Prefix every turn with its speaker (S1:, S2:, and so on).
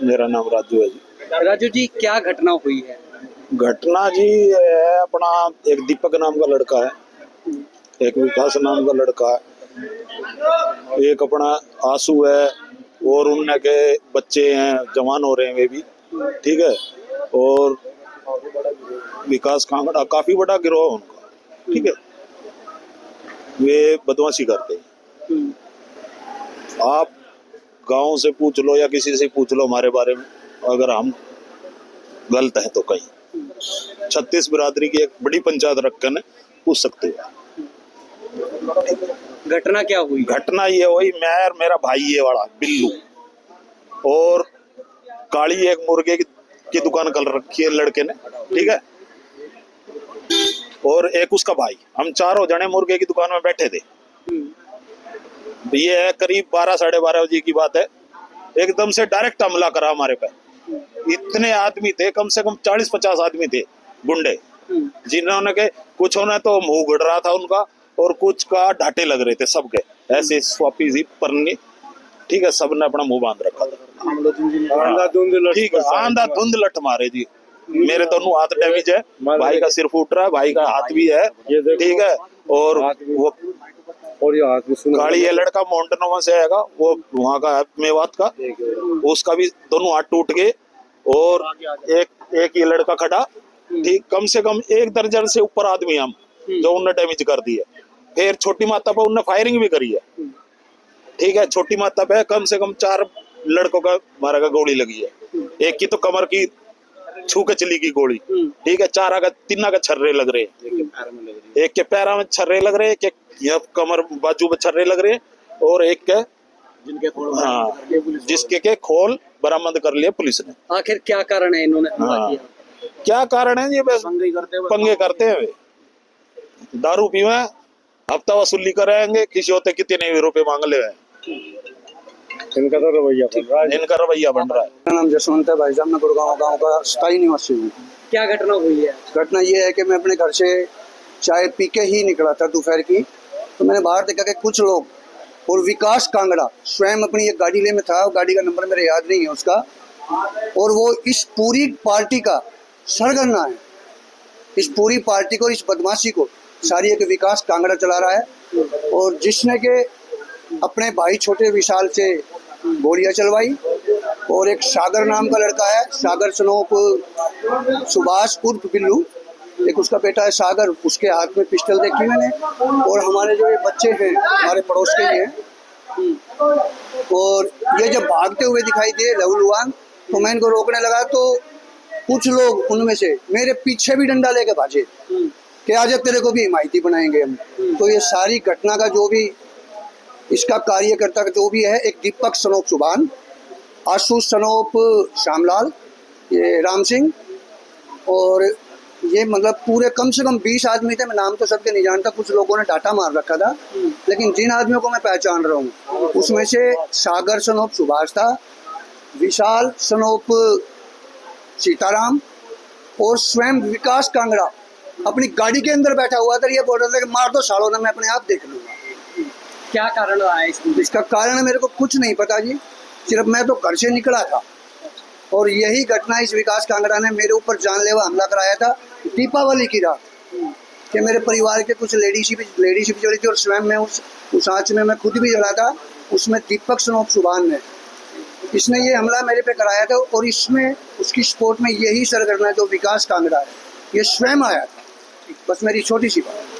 S1: मेरा नाम राजू है जी।
S2: राजू जी, क्या घटना हुई है?
S1: घटना जी है अपना, एक दीपक नाम का लड़का है, एक विकास नाम का लड़का है, एक अपना आंसू है, और उनके के बच्चे हैं, जवान हो रहे हैं वे भी, ठीक है। और विकास कांगड़ा काफी बड़ा गिरोह है उनका, ठीक है। वे बदमाशी करते हैं। आप गांव से पूछ लो या किसी से पूछ लो हमारे बारे में, अगर हम गलत हैं तो कहीं 36 बिरादरी की एक बड़ी पंचायत रखकर पूछ सकते हो।
S2: घटना क्या हुई?
S1: घटना ये हुई, मैं और मेरा भाई ये वाला बिल्लू, और काली एक मुर्गे की दुकान कर रखी है लड़के ने, ठीक है। और एक उसका भाई, हम चारों जने मुर्गे की दुकान में बैठे थे। ये है करीब 12 साढ़े 12 बजे की बात है। एकदम से डायरेक्ट हमला करा हमारे पे। इतने आदमी थे, कम से कम 40-50 आदमी थे, गुंडे, जिन्होंने के कुछ होना तो मुंह गड़ रहा था उनका, और कुछ का ढाटे लग रहे थे सबके, ऐसे स्वापी जी परनी, ठीक है। सबने अपना मुंह बांध रखा था, ठीक है। आंधा धुंध लठ मारे जी। मेरे दोनों हाथ डैमेज है, भाई का सिर फूट रहा है, भाई का हाथ भी है, ठीक है। और वो
S3: ये हाथ भी सुना,
S1: गाड़ी, ये लड़का माउंटेनों से आएगा, वो वहाँ का है मेवात का, उसका भी दोनों हाथ टूट गए। और एक ये लड़का खड़ा, ठीक, कम से कम 1 दर्जन से ऊपर आदमी हम जो उन्हें डैमेज कर दिए। फिर छोटी माता पर उन्हें फायरिंग भी करी है, ठीक है। छोटी माता पे कम से कम 4 लड़कों का मारा का गोली लगी है। एक की तो कमर की छू के चली गई गोली, ठीक है। 3 का छर्रे लग रहे हैं, एक के पैरों में छर्रे लग रहे हैं, एक के कमर बाजू में छर्रे लग रहे हैं, और एक के जिसके के खोल बरामद कर लिए पुलिस ने।
S2: आखिर क्या कारण है इन्होंने हमला किया?
S1: क्या कारण है ये? बस पंगे करते हैं वे, दारू पीवे, हफ्ता वसूली कराएंगे, किसी होते कितने भी रुपए मांग ले।
S3: इनका तो रवैया बन रहा है,
S1: इनका रवैया बन रहा है।
S4: मेरा नाम जसवंत है भाई साहब, मैं गुड़गांव गांव का स्थायी निवासी हूँ।
S2: क्या घटना हुई है?
S4: घटना ये है कि मैं अपने घर से चाय पी के ही निकला था दोपहर की, तो मैंने बाहर देखा कि कुछ लोग, और विकास कांगड़ा स्वयं अपनी एक गाड़ी ले में था, गाड़ी का नंबर मेरे याद नहीं है उसका, और वो इस पूरी पार्टी का सरगना है। इस पूरी पार्टी को, इस बदमाशी को सारी एक विकास कांगड़ा चला रहा है, और जिसने के अपने भाई छोटे विशाल से गोलियां चलवाई। और एक सागर नाम का लड़का है, सागर सनोप सुभाष उर्फ बिल्लू, एक उसका बेटा है सागर, उसके हाथ में पिस्टल देखी मैंने। और हमारे जो ये बच्चे हैं हमारे पड़ोस के ही हैं, और ये जब भागते हुए दिखाई दिए लहूलुहान, तो मैं इनको रोकने लगा, तो कुछ लोग उनमें से मेरे पीछे भी डंडा लेके भागे कि आज तेरे को भी हिमायती बनाएंगे हम। तो ये सारी घटना का जो भी इसका कार्यकर्ता जो भी है, एक दीपक सनोप सुभान, आशु सनोप श्यामलाल, ये राम सिंह, और ये मतलब पूरे कम से कम 20 आदमी थे। मैं नाम तो सबके नहीं जानता, कुछ लोगों ने डाटा मार रखा था, लेकिन जिन आदमियों को मैं पहचान रहा हूँ उसमें से सागर सनोप सुभाष था, विशाल सनोप सीताराम, और स्वयं विकास कांगड़ा अपनी गाड़ी के अंदर बैठा हुआ था। ये बोल रहा था कि मार दो सालों ना, मैं अपने आप देख लूंगा।
S2: क्या कारण रहा है
S4: इसका कारण मेरे को कुछ नहीं पता जी, सिर्फ मैं तो घर से निकला था, और यही घटना इस विकास कांगड़ा ने मेरे ऊपर जानलेवा हमला कराया था दीपावली की रात, कि मेरे परिवार के कुछ लेडीज भी जली थी, और स्वयं मैं उस आँच में मैं खुद भी जला था। उसमें दीपक सनोप सुभान ने, इसने ये हमला मेरे पे कराया था, और इसमें उसकी सपोर्ट में यही सरगना जो विकास कांगड़ा है, ये स्वयं आया था। बस मेरी छोटी सी बात।